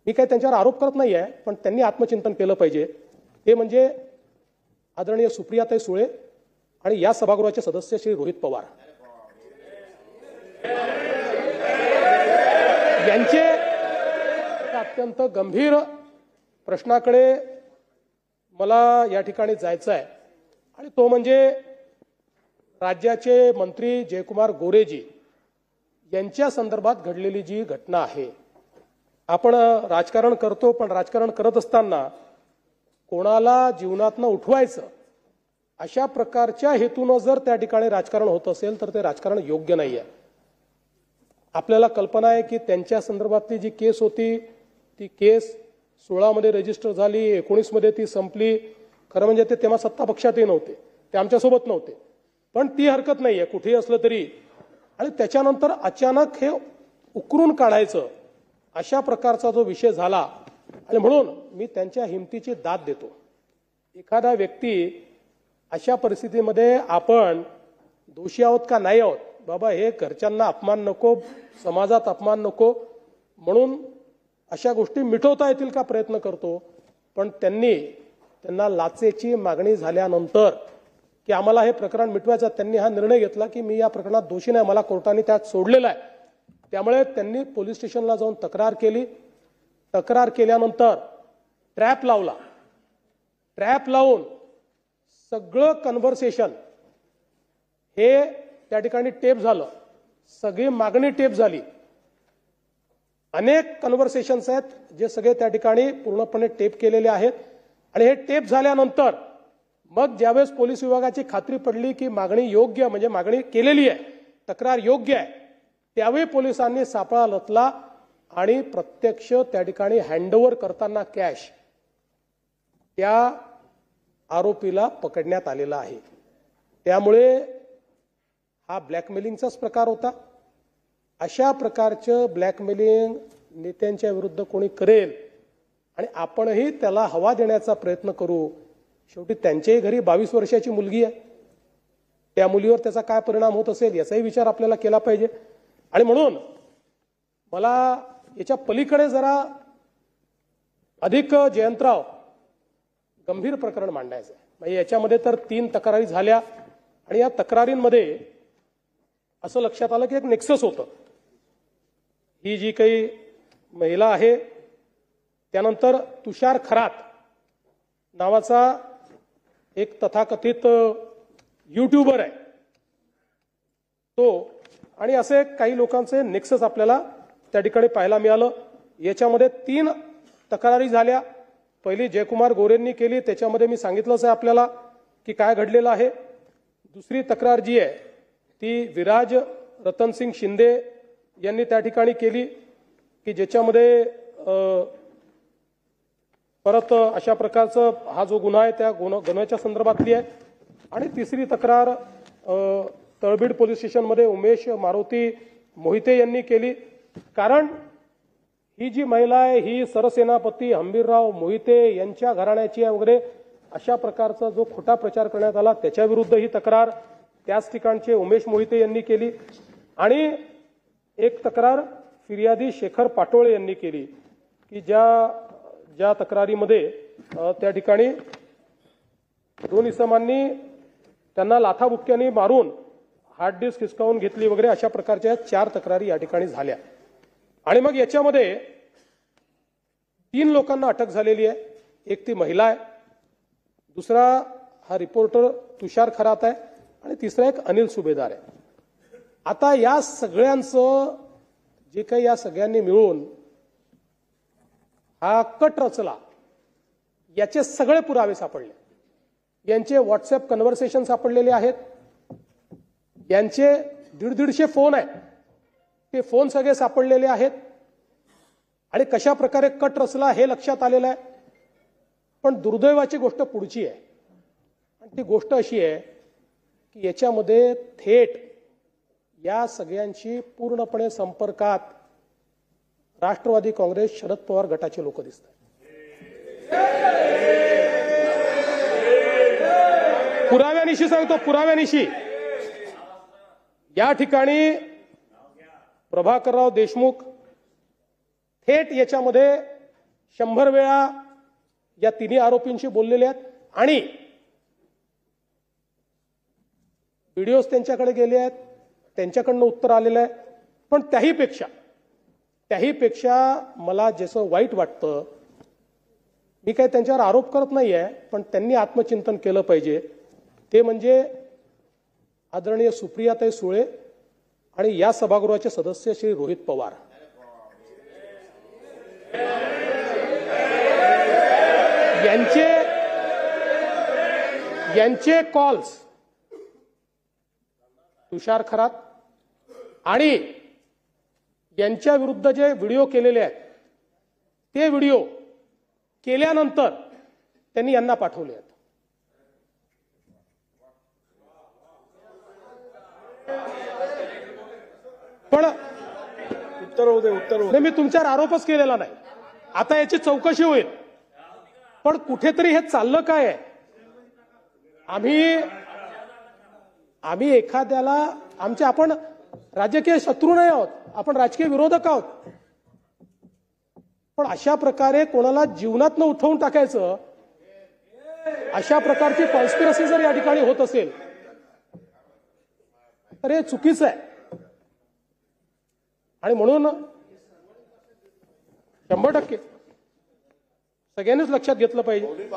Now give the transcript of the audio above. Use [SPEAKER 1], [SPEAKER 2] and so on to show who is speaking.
[SPEAKER 1] मी काही त्यांच्यावर आरोप करत नाही आहे, पण त्यांनी आत्मचिंतन केलं पाहिजे। ते म्हणजे आदरणीय सुप्रियाताई सुळे आणि या सभागृहाचे सदस्य श्री रोहित पवार यांचे अत्यंत गंभीर प्रश्नाकडे मला या ठिकाणी जायचं आहे, आणि तो म्हणजे राज्याचे मंत्री जयकुमार गोरेजी यांच्या संदर्भात घडलेली जी घटना आहे। आपण राजकारण करतो, पण राजकारण करत असताना कोणाला जीवनातनं उठवायचं अशा प्रकारच्या हेतूनं जर त्या ठिकाणी राजकारण होत असेल तर ते राजकारण योग्य नाही आहे। आपल्याला कल्पना आहे की त्यांच्या संदर्भातली जी केस होती ती केस 16 मध्ये रजिस्टर झाली, 19 मध्ये ती संपली। खरं म्हणजे ते तेव्हा सत्ता पक्षातही नव्हते, ते आमच्यासोबत नव्हते, पण ती हरकत नाही आहे कुठेही असलं तरी। आणि त्याच्यानंतर अचानक हे उकरून काढायचं अशा प्रकारचा जो विषय झाला, आणि म्हणून मी त्यांच्या हिमतीची दाद देतो। एखादा व्यक्ती अशा परिस्थितीमध्ये आपण दोषी आहोत का नाही आहोत, बाबा हे घरच्यांना अपमान नको, समाजात अपमान नको, म्हणून अशा गोष्टी मिटवता येतील का प्रयत्न करतो। पण त्यांना लाचेची मागणी झाल्यानंतर की आम्हाला हे प्रकरण मिटवायचं, त्यांनी हा निर्णय घेतला की मी या प्रकरणात दोषी नाही, मला कोर्टाने त्यात सोडलेलं आहे। त्यामुळे त्यांनी पोलीस स्टेशनला जाऊन तक्रार केली। तक्रार केल्यानंतर ट्रॅप लावला, ट्रॅप लावून सगळं कन्व्हर्सेशन हे त्या ठिकाणी टेप झालं, सगळी मागणी टेप झाली। अनेक कन्व्हर्सेशन्स आहेत जे सगळे त्या ठिकाणी पूर्णपणे टेप केलेले आहेत। आणि हे टेप झाल्यानंतर मग ज्यावेळेस पोलीस विभागाची खात्री पडली की मागणी योग्य, म्हणजे मागणी केलेली आहे, तक्रार योग्य आहे, त्यावेळी पोलिसांनी सापळा रचला आणि प्रत्यक्ष त्या ठिकाणी हँडओव्हर करताना कॅश त्या आरोपीला पकडण्यात आलेला आहे। त्यामुळे हा ब्लॅकमेलिंगचाच प्रकार होता। अशा प्रकारचं ब्लॅकमेलिंग नेत्यांच्या विरुद्ध कोणी करेल आणि आपणही त्याला हवा देण्याचा प्रयत्न करू, शेवटी त्यांच्याही घरी 22 वर्षाची मुलगी आहे, त्या मुलीवर त्याचा काय परिणाम होत असेल याचाही विचार आपल्याला केला पाहिजे। आणि म्हणून मला याच्या पलीकडे जरा अधिक जयंतराव गंभीर प्रकरण मांडायचं आहे। म्हणजे याच्यामध्ये तर 3 तक्रारी झाल्या आणि या तक्रारींमध्ये असं लक्षात आलं की एक नेक्सस होतं। ही जी काही महिला आहे, त्यानंतर तुषार खरात नावाचा एक तथाकथित यूट्यूबर आहे तो, आणि असे काही लोकांचे नेक्सस आपल्याला त्या ठिकाणी पाहायला मिळालं। याच्यामध्ये 3 तक्रारी झाल्या। पहिली जयकुमार गोरेंनी केली, त्याच्यामध्ये मी सांगितलंच आहे आपल्याला की काय घडलेलं आहे। दुसरी तक्रार जी आहे ती विराज रतनसिंग शिंदे यांनी त्या ठिकाणी केली की ज्याच्यामध्ये परत अशा प्रकारचा हा जो गुन्हा आहे त्या गुन्ह्याच्या संदर्भातली आहे। आणि तिसरी तक्रार तळबीड पोलीस स्टेशनमध्ये उमेश मारुती मोहिते यांनी केली, कारण ही जी महिला आहे ही सरसेनापती हंबीरराव मोहिते यांच्या घराण्याची आहे वगैरे अशा प्रकारचा जो खोटा प्रचार करण्यात आला त्याच्याविरुद्ध ही तक्रार त्याच ठिकाणचे उमेश मोहिते यांनी केली। आणि एक तक्रार फिर्यादी शेखर पाटोळे यांनी केली की ज्या तक्रारीमध्ये त्या ठिकाणी 2 इसमांनी त्यांना लाथाबुक्क्यांनी मारून हार्ड डिस्क हिसकावून घेतली वगैरे अशा प्रकारच्या 4 तक्रारी या ठिकाणी झाल्या। आणि मग याच्यामध्ये 3 लोकांना अटक झालेली आहे। एक ती महिला आहे, दुसरा हा रिपोर्टर तुषार खरात आहे, आणि तिसरा एक अनिल सुभेदार आहे। आता या सगळ्यांचं जे काही या सगळ्यांनी मिळून हा कट रचला, याचे सगळे पुरावे सापडले। यांचे व्हॉट्सअप कन्व्हर्सेशन सापडलेले आहेत, यांचे 150 फोन आहेत, ते फोन सगळे सापडलेले आहेत, आणि कशा प्रकारे कट रचला हे लक्षात आलेलं आहे। पण दुर्दैवाची गोष्ट पुढची आहे, आणि ती गोष्ट अशी आहे की याच्यामध्ये थेट या सगळ्यांशी पूर्णपणे संपर्कात राष्ट्रवादी काँग्रेस शरद पवार गटाचे लोक दिसतात। पुराव्यानिशी सांगतो, पुराव्यानिशी या ठिकाणी प्रभाकरराव देशमुख थेट याच्यामध्ये 100 वेळा या तिन्ही आरोपींशी बोललेले आहेत आणि व्हिडिओज त्यांच्याकडे गेले आहेत, त्यांच्याकडनं उत्तर आलेलं आहे. पण त्याहीपेक्षा मला जसं वाईट वाटतं, मी काही त्यांच्यावर आरोप करत नाहीये, पण त्यांनी आत्मचिंतन केलं पाहिजे. ते म्हणजे आदरणीय सुप्रियाताई सुळे आणि या सभागृहाचे सदस्य श्री रोहित पवार. यांचे कॉल्स तुषार खरात आणि यांच्या विरुद्ध जे व्हिडिओ केलेले आहेत ते व्हिडिओ केल्यानंतर त्यांनी यांना पाठवले आहेत. पण उत्तर मी तुमच्यावर आरोपच केलेला नाही. आता याची चौकशी होईल. पण कुठेतरी हे चाललं काय आहे? आम्ही एखाद्याला आपण राजकीय शत्रू नाही आहोत, आपण राजकीय विरोधक आहोत. पण अशा प्रकारे कोणाला जीवनातनं उठवून टाकायचं, अशा प्रकारची कॉन्स्पिरसी जर या ठिकाणी होत असेल तर हे चुकीचं आहे. आणि म्हणून 100% सगळ्यांनीच लक्षात घेतलं पाहिजे.